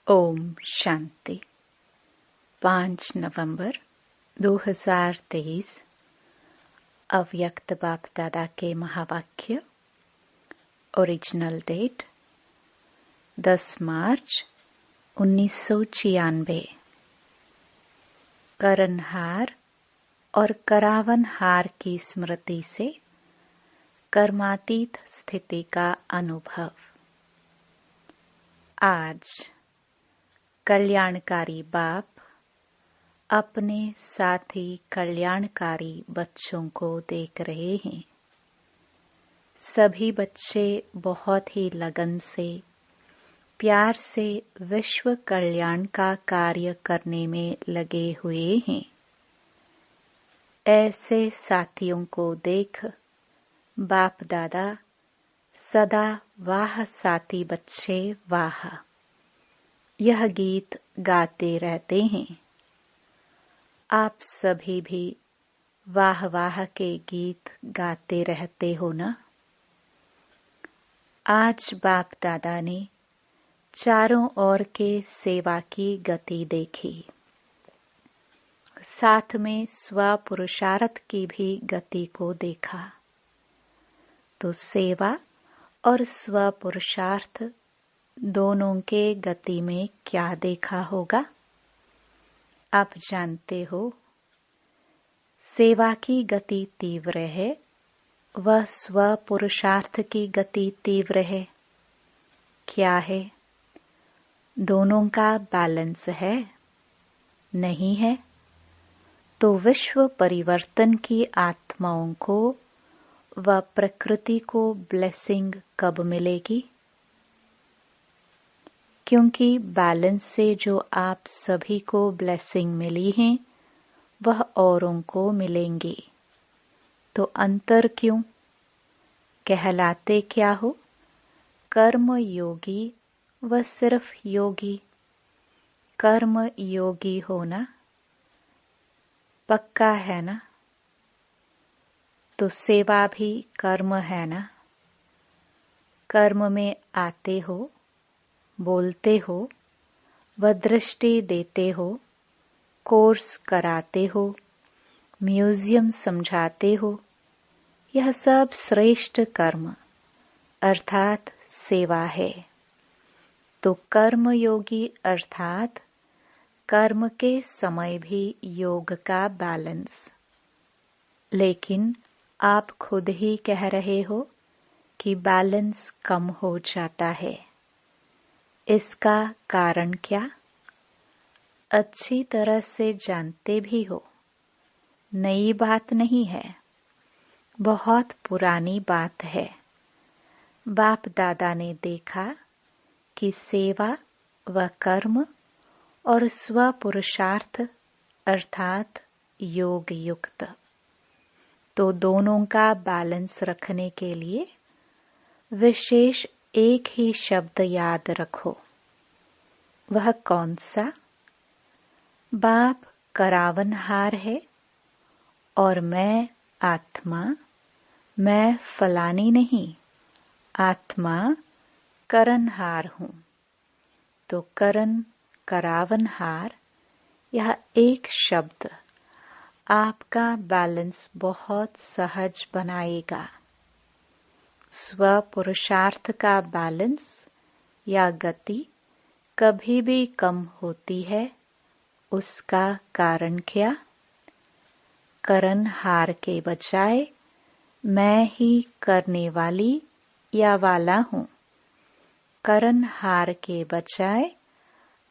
ओम शांति। 5 नवंबर 2023 अव्यक्त बाप दादा के महावाक्य। ओरिजिनल डेट 10 मार्च 1996। करनहार और करावनहार की स्मृति से कर्मातीत स्थिति का अनुभव। आज कल्याणकारी बाप अपने साथी कल्याणकारी बच्चों को देख रहे हैं। सभी बच्चे बहुत ही लगन से, प्यार से विश्व कल्याण का कार्य करने में लगे हुए हैं। ऐसे साथियों को देख बाप दादा सदा वाह साथी बच्चे वाह यह गीत गाते रहते हैं। आप सभी भी वाह वाह के गीत गाते रहते हो ना। आज बाप दादा ने चारों ओर के सेवा की गति देखी, साथ में स्व पुरुषार्थ की भी गति को देखा। तो सेवा और स्व पुरुषार्थ दोनों के गति में क्या देखा होगा? आप जानते हो, सेवा की गति तीव्र है, वह स्व पुरुषार्थ की गति तीव्र है। क्या है? दोनों का बैलेंस है? नहीं है तो विश्व परिवर्तन की आत्माओं को व प्रकृति को ब्लेसिंग कब मिलेगी? क्योंकि बैलेंस से जो आप सभी को ब्लेसिंग मिली है वह औरों को मिलेंगी। तो अंतर क्यों? कहलाते क्या हो? कर्म योगी व सिर्फ योगी। कर्म योगी होना पक्का है ना? तो सेवा भी कर्म है ना? कर्म में आते हो, बोलते हो व दृष्टि देते हो, कोर्स कराते हो, म्यूजियम समझाते हो, यह सब श्रेष्ठ कर्म अर्थात सेवा है। तो कर्म योगी अर्थात कर्म के समय भी योग का बैलेंस। लेकिन आप खुद ही कह रहे हो कि बैलेंस कम हो जाता है। इसका कारण क्या? अच्छी तरह से जानते भी हो, नई बात नहीं है, बहुत पुरानी बात है। बाप दादा ने देखा कि सेवा व कर्म और स्व पुरुषार्थ अर्थात योग युक्त, तो दोनों का बैलेंस रखने के लिए विशेष एक ही शब्द याद रखो। वह कौन सा? बाप करावनहार है और मैं आत्मा, मैं फलानी नहीं, आत्मा करनहार हूँ। तो करन करावनहार यह एक शब्द आपका बैलेंस बहुत सहज बनाएगा। स्व पुरुषार्थ का बैलेंस या गति कभी भी कम होती है, उसका कारण क्या? करनहार के बजाय मैं ही करने वाली या वाला हूँ। करनहार के बजाय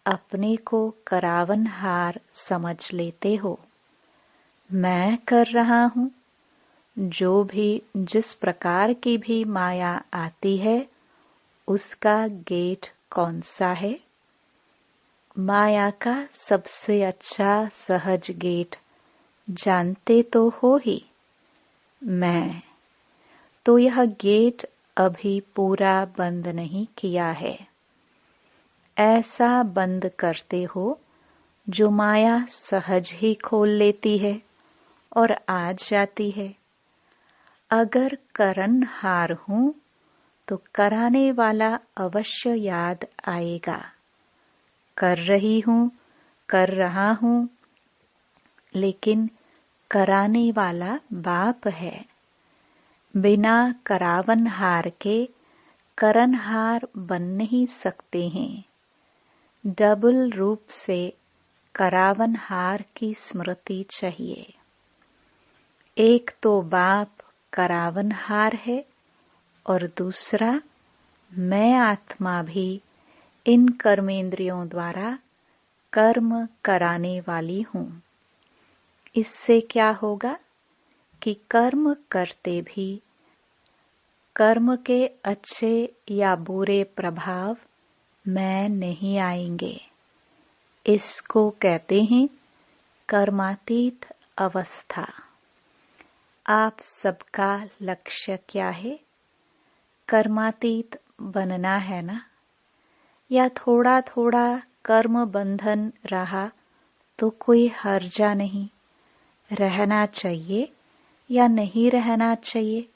अपने को करावनहार समझ लेते हो। मैं कर रहा हूँ। जो भी जिस प्रकार की भी माया आती है उसका गेट कौन सा है? माया का सबसे अच्छा सहज गेट जानते तो हो ही, मैं। तो यह गेट अभी पूरा बंद नहीं किया है। ऐसा बंद करते हो जो माया सहज ही खोल लेती है और आ जाती है। अगर करनहार हूँ तो कराने वाला अवश्य याद आएगा। कर रही हूँ, कर रहा हूँ, लेकिन कराने वाला बाप है। बिना करावनहार के करनहार बन नहीं सकते हैं। डबल रूप से करावनहार की स्मृति चाहिए। एक तो बाप करावनहार है और दूसरा मैं आत्मा भी इन कर्मेंद्रियों द्वारा कर्म कराने वाली हूँ। इससे क्या होगा कि कर्म करते भी कर्म के अच्छे या बुरे प्रभाव मैं नहीं आएंगे। इसको कहते हैं कर्मातीत अवस्था। आप सबका लक्ष्य क्या है? कर्मातीत बनना है ना? या थोड़ा थोड़ा कर्म बंधन रहा तो कोई हर्जा नहीं, रहना चाहिए या नहीं रहना चाहिए?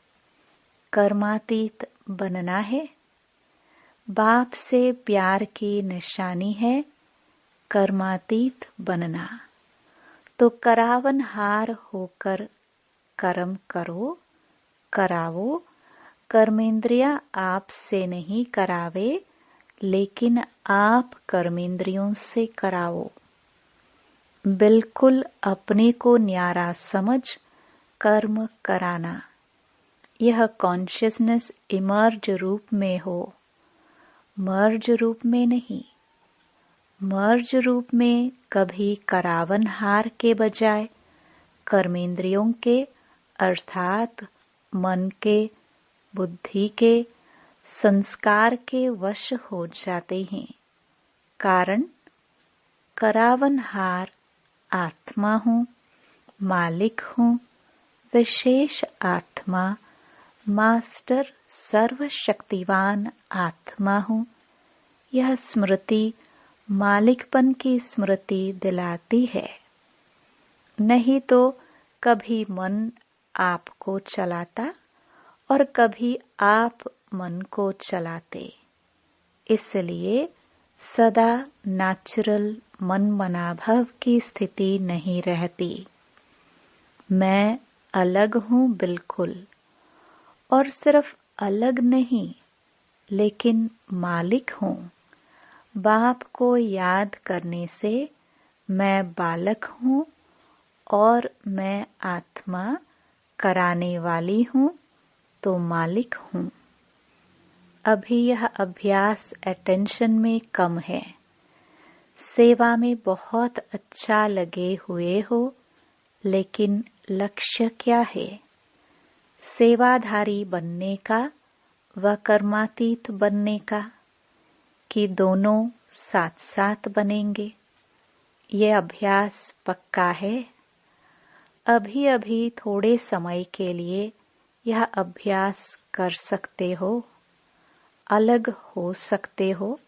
कर्मातीत बनना है। बाप से प्यार की निशानी है कर्मातीत बनना। तो करावनहार होकर कर्म करो, करावो। कर्मेंद्रिया आपसे नहीं करावे, लेकिन आप कर्मेंद्रियों से कराओ। बिल्कुल अपने को न्यारा समझ कर्म कराना। यह कॉन्शियसनेस इमर्ज रूप में हो, मर्ज रूप में नहीं। मर्ज रूप में कभी करावनहार के बजाय कर्मेंद्रियों के अर्थात मन के, बुद्धि के, संस्कार के वश हो जाते हैं। कारण करावनहार आत्मा हूँ, मालिक हूँ, विशेष आत्मा, मास्टर सर्वशक्तिवान आत्मा हूँ। यह स्मृति मालिकपन की स्मृति दिलाती है। नहीं तो कभी मन आपको चलाता और कभी आप मन को चलाते। इसलिए सदा नेचुरल मन मनाभव की स्थिति नहीं रहती। मैं अलग हूँ बिल्कुल, और सिर्फ अलग नहीं लेकिन मालिक हूँ। बाप को याद करने से मैं बालक हूँ और मैं आत्मा कराने वाली हूँ, तो मालिक हूँ। अभी यह अभ्यास अटेंशन में कम है। सेवा में बहुत अच्छा लगे हुए हो, लेकिन लक्ष्य क्या है? सेवाधारी बनने का व कर्मातीत बनने का, कि दोनों साथ साथ बनेंगे? ये अभ्यास पक्का है। अभी अभी थोड़े समय के लिए यह अभ्यास कर सकते हो, अलग हो सकते हो,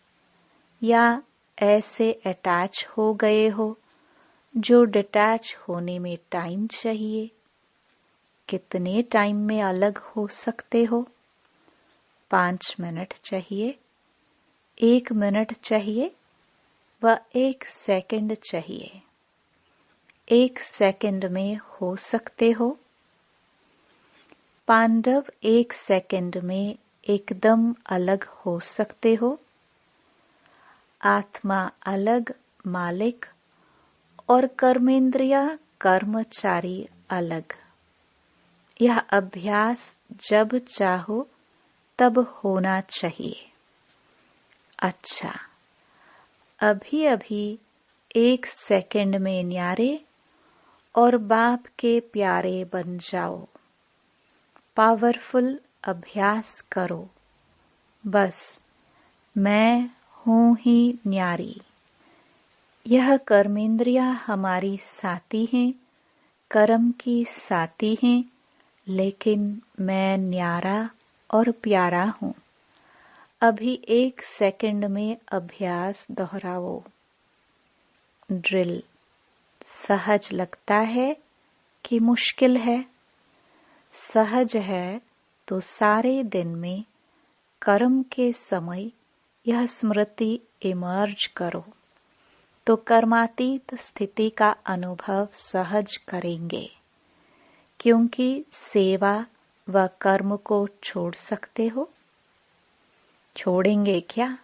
या ऐसे अटैच हो गए हो जो डिटैच होने में टाइम चाहिए। कितने टाइम में अलग हो सकते हो? 5 मिनट चाहिए, 1 मिनट चाहिए व 1 सेकंड चाहिए। 1 सेकंड में हो सकते हो? पांडव 1 सेकंड में एकदम अलग हो सकते हो? आत्मा अलग, मालिक, और कर्मेंद्रिया कर्मचारी अलग। यह अभ्यास जब चाहो तब होना चाहिए। अच्छा, अभी अभी 1 सेकंड में न्यारे और बाप के प्यारे बन जाओ। पावरफुल अभ्यास करो। बस मैं हूँ ही न्यारी। यह कर्मेंद्रिया हमारी साथी हैं, कर्म की साथी हैं, लेकिन मैं न्यारा और प्यारा हूँ। अभी 1 सेकंड में अभ्यास दोहराओ। ड्रिल सहज लगता है कि मुश्किल है? सहज है तो सारे दिन में कर्म के समय यह स्मृति इमर्ज करो। तो कर्मातीत स्थिति का अनुभव सहज करेंगे, क्योंकि सेवा व कर्म को छोड़ सकते हो। छोड़ेंगे क्या?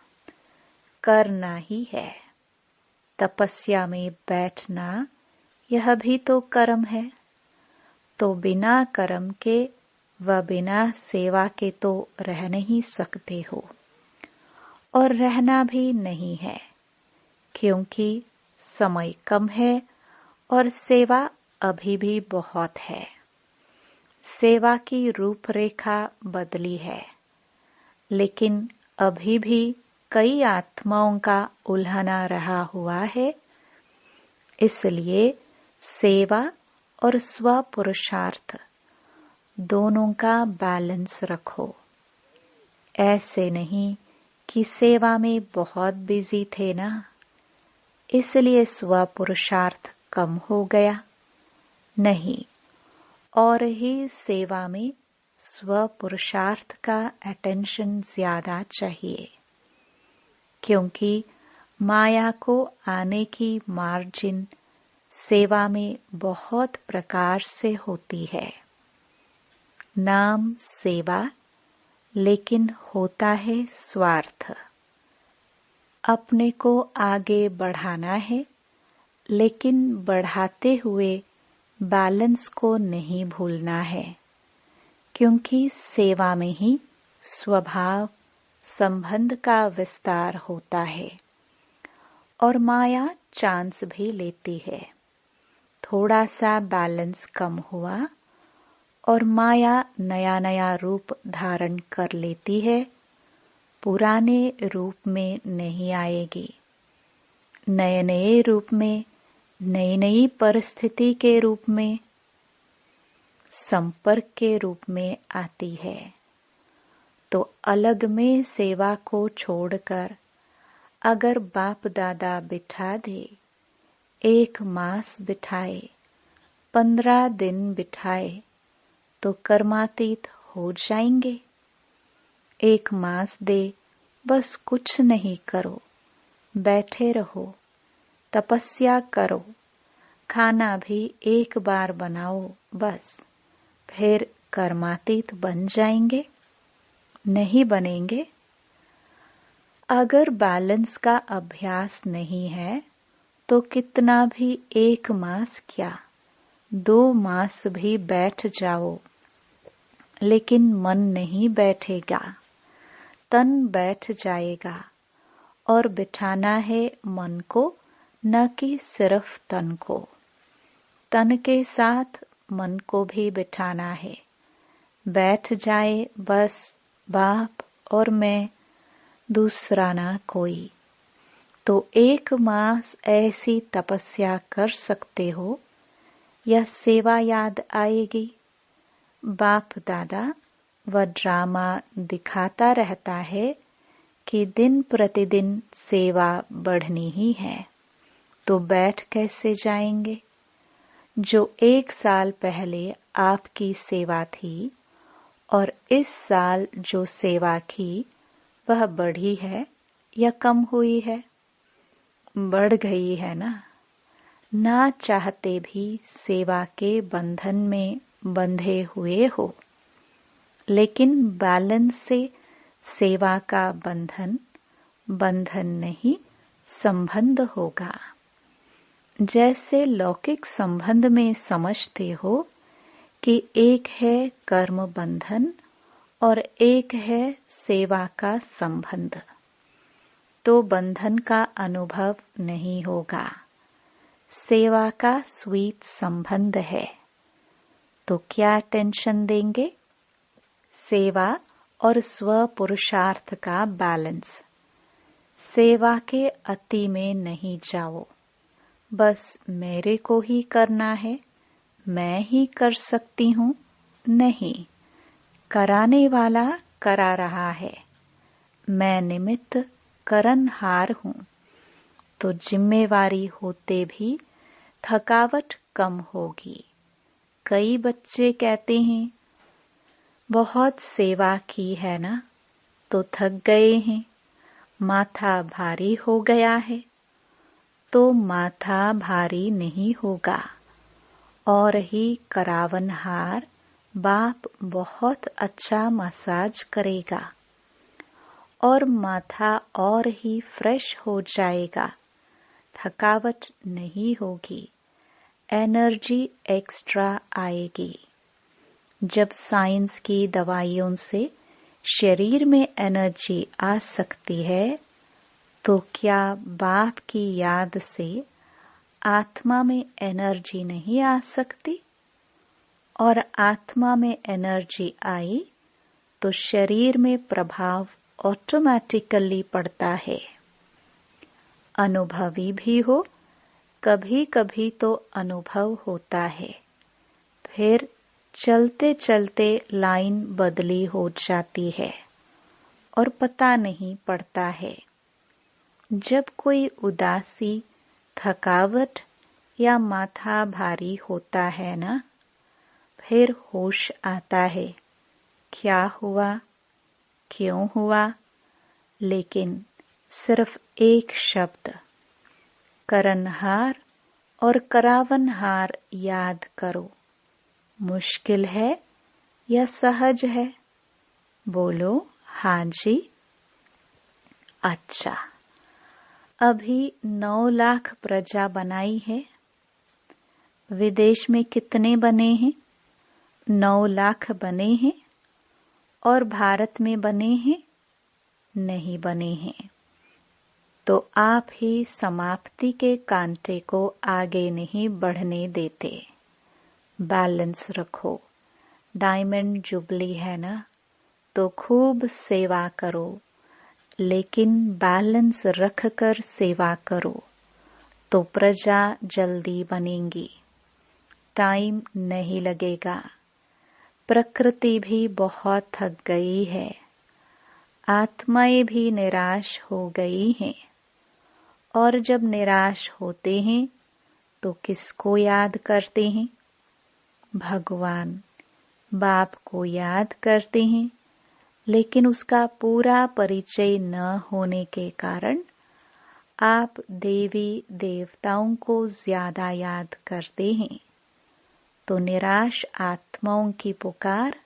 करना ही है। तपस्या में बैठना यह भी तो कर्म है। तो बिना कर्म के व बिना सेवा के तो रह नहीं सकते हो, और रहना भी नहीं है, क्योंकि समय कम है और सेवा अभी भी बहुत है। सेवा की रूपरेखा बदली है, लेकिन अभी भी कई आत्माओं का उल्हना रहा हुआ है। इसलिए सेवा और स्व पुरुषार्थ दोनों का बैलेंस रखो। ऐसे नहीं कि सेवा में बहुत बिजी थे ना, इसलिए स्व पुरुषार्थ कम हो गया। नहीं, और ही सेवा में स्व पुरुषार्थ का अटेंशन ज्यादा चाहिए, क्योंकि माया को आने की मार्जिन सेवा में बहुत प्रकार से होती है। नाम सेवा, लेकिन होता है स्वार्थ। अपने को आगे बढ़ाना है, लेकिन बढ़ाते हुए बैलेंस को नहीं भूलना है, क्योंकि सेवा में ही स्वभाव संबंध का विस्तार होता है और माया चांस भी लेती है। थोड़ा सा बैलेंस कम हुआ और माया नया नया रूप धारण कर लेती है, पुराने रूप में नहीं आएगी। नए नए रूप में, नई नई परिस्थिति के रूप में, संपर्क के रूप में आती है। तो अलग में सेवा को छोड़कर अगर बाप दादा बिठा दे, 1 मास बिठाए, 15 दिन बिठाए, तो कर्मातीत हो जाएंगे। 1 मास दे, बस कुछ नहीं करो, बैठे रहो, तपस्या करो, खाना भी 1 बार बनाओ, बस, फिर कर्मातीत बन जाएंगे? नहीं बनेंगे। अगर बैलेंस का अभ्यास नहीं है तो कितना भी 1 मास क्या, 2 मास भी बैठ जाओ, लेकिन मन नहीं बैठेगा, तन बैठ जाएगा। और बिठाना है मन को, न कि सिर्फ तन को। तन के साथ मन को भी बिठाना है। बैठ जाए बस बाप और मैं, दूसरा ना कोई। तो 1 मास ऐसी तपस्या कर सकते हो, या सेवा याद आएगी। बाप दादा वह ड्रामा दिखाता रहता है कि दिन प्रतिदिन सेवा बढ़नी ही है, तो बैठ कैसे जाएंगे? जो 1 साल पहले आपकी सेवा थी और इस साल जो सेवा की, वह बढ़ी है या कम हुई है? बढ़ गई है ना चाहते भी सेवा के बंधन में बंधे हुए हो, लेकिन बैलेंस से सेवा का बंधन नहीं, संबंध होगा। जैसे लौकिक संबंध में समझते हो कि एक है कर्म बंधन और एक है सेवा का संबंध, तो बंधन का अनुभव नहीं होगा। सेवा का स्वीट संबंध है, तो क्या टेंशन देंगे? सेवा और स्व पुरुषार्थ का बैलेंस। सेवा के अति में नहीं जाओ, बस मेरे को ही करना है, मैं ही कर सकती हूँ। नहीं, कराने वाला करा रहा है, मैं निमित्त करनहार हूँ। तो जिम्मेवारी होते भी थकावट कम होगी। कई बच्चे कहते हैं बहुत सेवा की है ना, तो थक गए हैं, माथा भारी हो गया है। तो माथा भारी नहीं होगा और ही करावनहार बाप बहुत अच्छा मसाज करेगा और माथा और ही फ्रेश हो जाएगा, थकावट नहीं होगी, एनर्जी एक्स्ट्रा आएगी। जब साइंस की दवाइयों से शरीर में एनर्जी आ सकती है, तो क्या बाप की याद से आत्मा में एनर्जी नहीं आ सकती? और आत्मा में एनर्जी आई तो शरीर में प्रभाव ऑटोमेटिकली पड़ता है। अनुभवी भी हो, कभी कभी तो अनुभव होता है, फिर चलते चलते लाइन बदली हो जाती है और पता नहीं पड़ता है। जब कोई उदासी, थकावट या माथा भारी होता है ना, फिर होश आता है, क्या हुआ, क्यों हुआ, लेकिन सिर्फ एक शब्द करनहार और करावनहार याद करो। मुश्किल है या सहज है? बोलो हाँ जी। अच्छा, अभी 9 लाख प्रजा बनाई है। विदेश में कितने बने हैं? 9 लाख बने हैं। और भारत में बने हैं? नहीं बने हैं। तो आप ही समाप्ति के कांटे को आगे नहीं बढ़ने देते। बैलेंस रखो। डायमंड जुबली है ना, तो खूब सेवा करो, लेकिन बैलेंस रखकर सेवा करो तो प्रजा जल्दी बनेगी, टाइम नहीं लगेगा। प्रकृति भी बहुत थक गई है, आत्माएं भी निराश हो गई हैं। और जब निराश होते हैं तो किसको याद करते हैं? भगवान, बाप को याद करते हैं, लेकिन उसका पूरा परिचय न होने के कारण आप देवी देवताओं को ज्यादा याद करते हैं। तो निराश आत्माओं की पुकार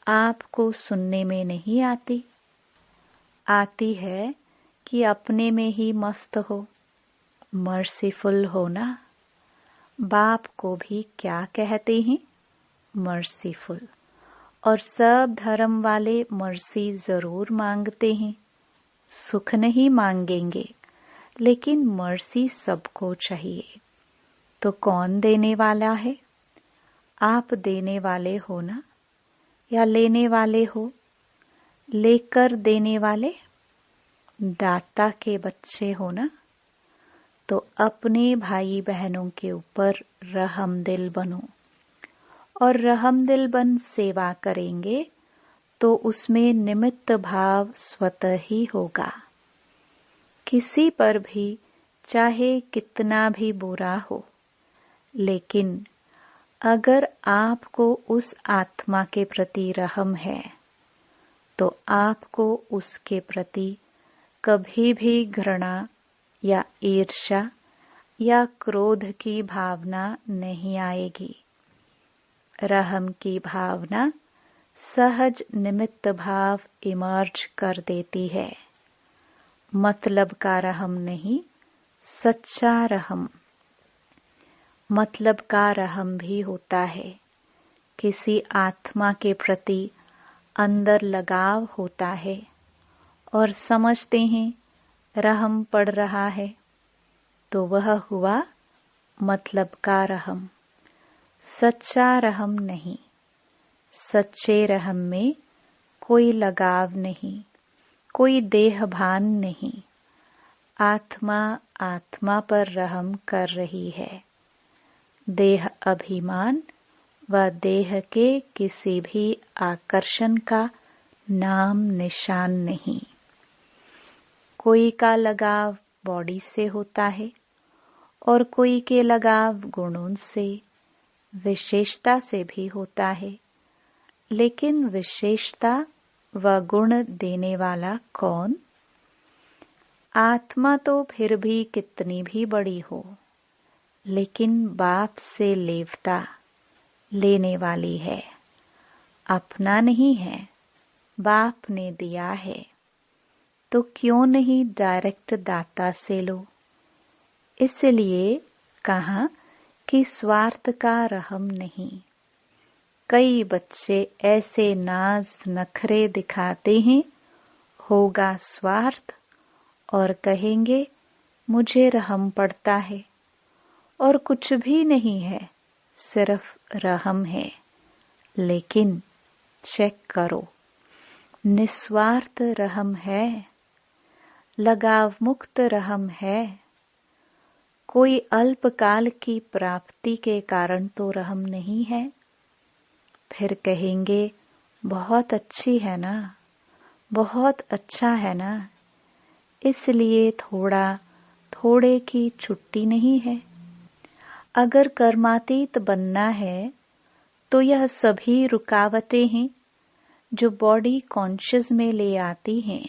आपको सुनने में नहीं आती। आती है कि अपने में ही मस्त हो, मर्सीफुल हो ना। बाप को भी क्या कहते हैं? मर्सीफुल। और सब धर्म वाले मर्सी जरूर मांगते हैं, सुख नहीं मांगेंगे, लेकिन मर्सी सबको चाहिए। तो कौन देने वाला है? आप देने वाले हो ना, या लेने वाले हो? लेकर देने वाले, दाता के बच्चे हो ना। तो अपने भाई बहनों के ऊपर रहमदिल बनो, और रहमदिल बन सेवा करेंगे तो उसमें निमित्त भाव स्वतः ही होगा। किसी पर भी चाहे कितना भी बुरा हो, लेकिन अगर आपको उस आत्मा के प्रति रहम है, तो आपको उसके प्रति कभी भी घृणा या ईर्ष्या या क्रोध की भावना नहीं आएगी। रहम की भावना सहज निमित्त भाव इमर्ज कर देती है। मतलब का रहम नहीं, सच्चा रहम। मतलब का रहम भी होता है, किसी आत्मा के प्रति अंदर लगाव होता है और समझते हैं रहम पड़ रहा है, तो वह हुआ मतलब का रहम। सच्चा रहम नहीं। सच्चे रहम में कोई लगाव नहीं, कोई देहभान नहीं। आत्मा आत्मा पर रहम कर रही है। देह अभिमान व देह के किसी भी आकर्षण का नाम निशान नहीं। कोई का लगाव बॉडी से होता है और कोई के लगाव गुणों से, विशेषता से भी होता है, लेकिन विशेषता व गुण देने वाला कौन? आत्मा तो फिर भी कितनी भी बड़ी हो, लेकिन बाप से लेवता लेने वाली है, अपना नहीं है, बाप ने दिया है। तो क्यों नहीं डायरेक्ट दाता से लो। इसलिए कहा कि स्वार्थ का रहम नहीं। कई बच्चे ऐसे नाज नखरे दिखाते हैं, होगा स्वार्थ, और कहेंगे मुझे रहम पड़ता है, और कुछ भी नहीं है, सिर्फ रहम है। लेकिन चेक करो, निस्वार्थ रहम है, लगाव मुक्त रहम है। कोई अल्पकाल की प्राप्ति के कारण तो रहम नहीं है। फिर कहेंगे बहुत अच्छी है ना, बहुत अच्छा है ना, इसलिए थोड़े की छुट्टी नहीं है। अगर कर्मातीत बनना है तो यह सभी रुकावटें हैं जो बॉडी कॉन्शियस में ले आती हैं।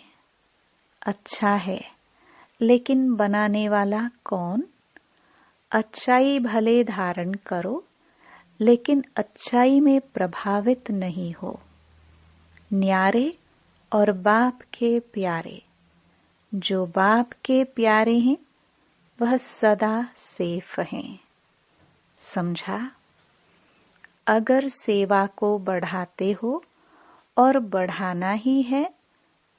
अच्छा है, लेकिन बनाने वाला कौन? अच्छाई भले धारण करो, लेकिन अच्छाई में प्रभावित नहीं हो। न्यारे और बाप के प्यारे, जो बाप के प्यारे हैं वह सदा सेफ हैं। समझा? अगर सेवा को बढ़ाते हो और बढ़ाना ही है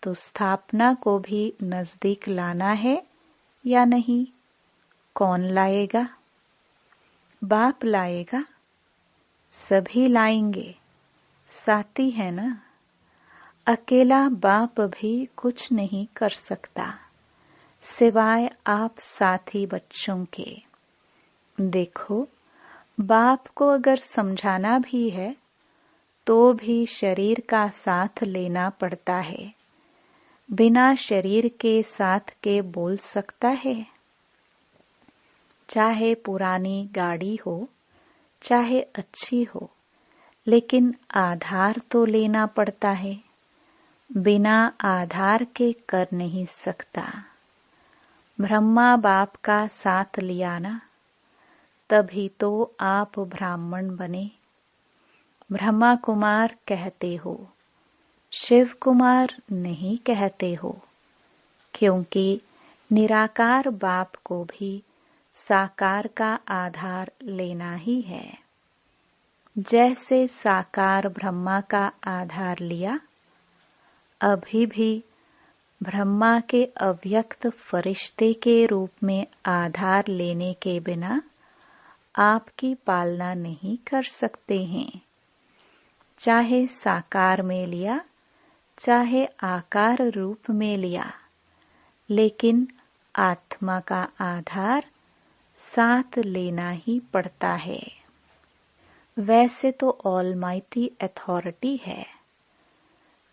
तो स्थापना को भी नजदीक लाना है या नहीं? कौन लाएगा? बाप लाएगा। सभी लाएंगे, साथी है ना। अकेला बाप भी कुछ नहीं कर सकता सिवाय आप साथी बच्चों के। देखो, बाप को अगर समझाना भी है तो भी शरीर का साथ लेना पड़ता है। बिना शरीर के साथ के बोल सकता है? चाहे पुरानी गाड़ी हो, चाहे अच्छी हो, लेकिन आधार तो लेना पड़ता है। बिना आधार के कर नहीं सकता। ब्रह्मा बाप का साथ लिया ना, तभी तो आप ब्राह्मण बने। ब्रह्मा कुमार कहते हो, शिव कुमार नहीं कहते हो, क्योंकि निराकार बाप को भी साकार का आधार लेना ही है। जैसे साकार ब्रह्मा का आधार लिया, अभी भी ब्रह्मा के अव्यक्त फरिश्ते के रूप में आधार लेने के बिना आपकी पालना नहीं कर सकते हैं। चाहे साकार में लिया, चाहे आकार रूप में लिया, लेकिन आत्मा का आधार साथ लेना ही पड़ता है। वैसे तो ऑलमाइटी अथॉरिटी है।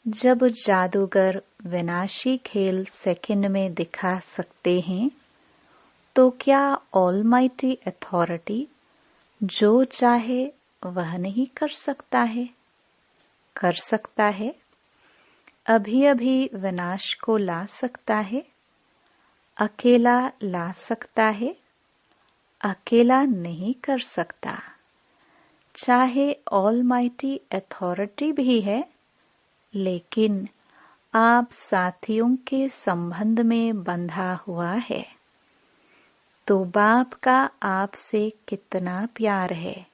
जब जादूगर विनाशी खेल सेकंड में दिखा सकते हैं, तो क्या ऑलमाइटी अथॉरिटी जो चाहे वह नहीं कर सकता है? कर सकता है। अभी अभी विनाश को ला सकता है, अकेला ला सकता है, अकेला नहीं कर सकता। चाहे ऑलमाइटी अथॉरिटी भी है, लेकिन आप साथियों के संबंध में बंधा हुआ है। तो बाप का आपसे कितना प्यार है।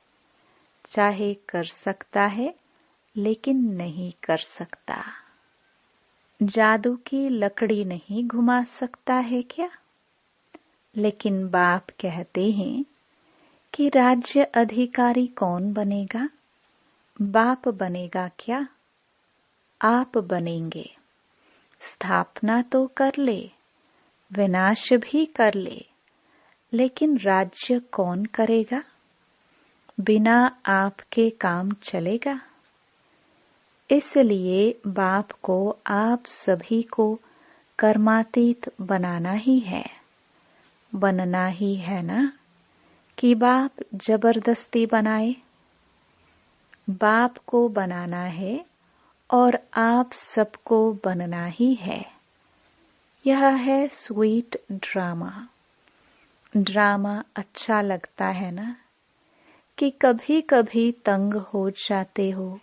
चाहे कर सकता है, लेकिन नहीं कर सकता। जादू की लकड़ी नहीं घुमा सकता है क्या? लेकिन बाप कहते हैं कि राज्य अधिकारी कौन बनेगा? बाप बनेगा क्या? आप बनेंगे। स्थापना तो कर ले, विनाश भी कर ले, लेकिन राज्य कौन करेगा? बिना आपके काम चलेगा। इसलिए बाप को आप सभी को कर्मातीत बनाना ही है। बनना ही है ना कि बाप जबरदस्ती बनाए? बाप को बनाना है और आप सबको बनना ही है। यह है स्वीट ड्रामा। ड्रामा अच्छा लगता है ना, कि कभी कभी तंग हो जाते हो,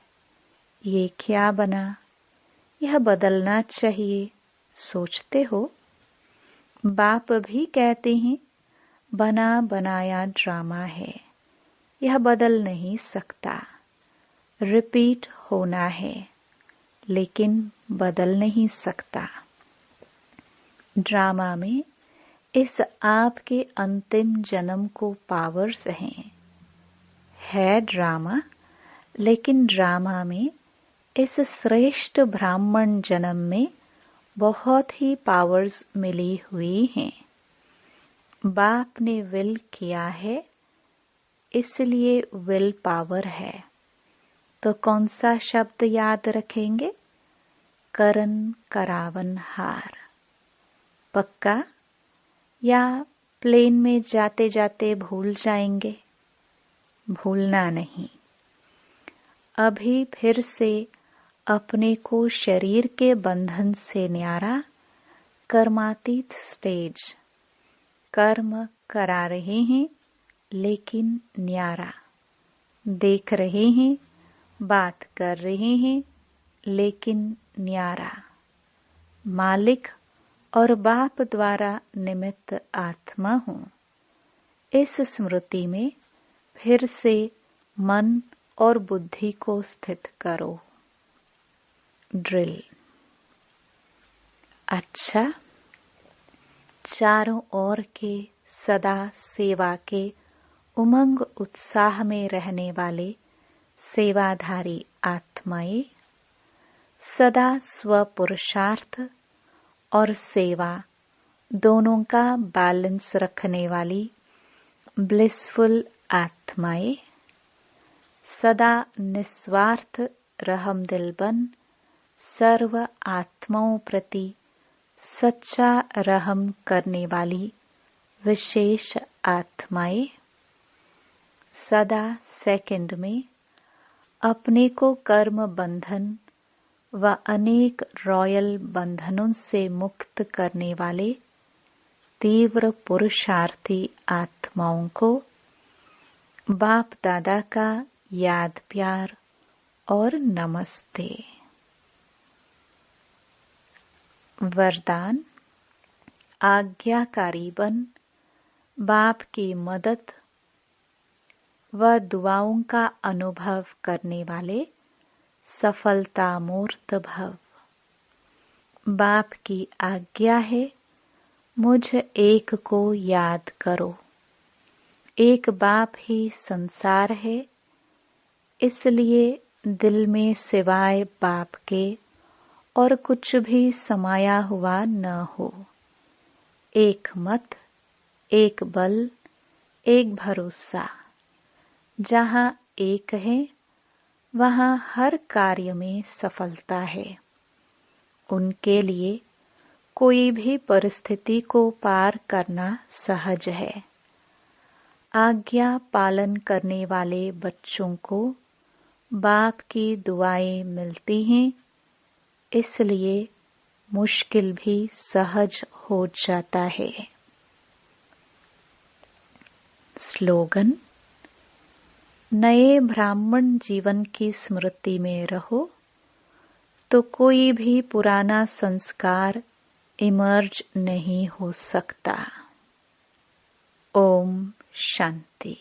ये क्या बना, यह बदलना चाहिए, सोचते हो। बाप भी कहते हैं बना बनाया ड्रामा है, यह बदल नहीं सकता, रिपीट होना है, लेकिन बदल नहीं सकता। ड्रामा में इस आपके अंतिम जन्म को पावर्स हैं। है ड्रामा, लेकिन ड्रामा में इस श्रेष्ठ ब्राह्मण जन्म में बहुत ही पावर्स मिली हुई हैं। बाप ने विल किया है, इसलिए विल पावर है। तो कौन सा शब्द याद रखेंगे? करन करावन हार। पक्का? या प्लेन में जाते जाते भूल जाएंगे? भूलना नहीं। अभी फिर से अपने को शरीर के बंधन से न्यारा, कर्मातीत स्टेज, कर्म करा रहे हैं लेकिन न्यारा, देख रहे हैं, बात कर रहे हैं लेकिन न्यारा, मालिक और बाप द्वारा निमित्त आत्मा हूँ। इस स्मृति में फिर से मन और बुद्धि को स्थित करो। ड्रिल। अच्छा, चारों ओर के सदा सेवा के उमंग उत्साह में रहने वाले सेवाधारी आत्माएं, सदा स्वपुरुषार्थ और सेवा दोनों का बैलेंस रखने वाली ब्लिसफुल आत्माएं, सदा निस्वार्थ रहमदिल बन सर्व आत्माओं प्रति सच्चा रहम करने वाली विशेष आत्माएं, सदा सेकंड में अपने को कर्म बंधन व अनेक रॉयल बंधनों से मुक्त करने वाले तीव्र पुरुषार्थी आत्माओं को बाप दादा का याद प्यार और नमस्ते। वरदान। आज्ञाकारी बन बाप की मदद व दुआओं का अनुभव करने वाले सफलता मूर्त भव। बाप की आज्ञा है, मुझ एक को याद करो। एक बाप ही संसार है, इसलिए दिल में सिवाय बाप के और कुछ भी समाया हुआ न हो। एक मत, एक बल, एक भरोसा। जहाँ एक है वहाँ हर कार्य में सफलता है। उनके लिए कोई भी परिस्थिति को पार करना सहज है। आज्ञा पालन करने वाले बच्चों को बाप की दुआएं मिलती हैं, इसलिए मुश्किल भी सहज हो जाता है। स्लोगन। नए ब्राह्मण जीवन की स्मृति में रहो तो कोई भी पुराना संस्कार इमर्ज नहीं हो सकता। ओम शांति।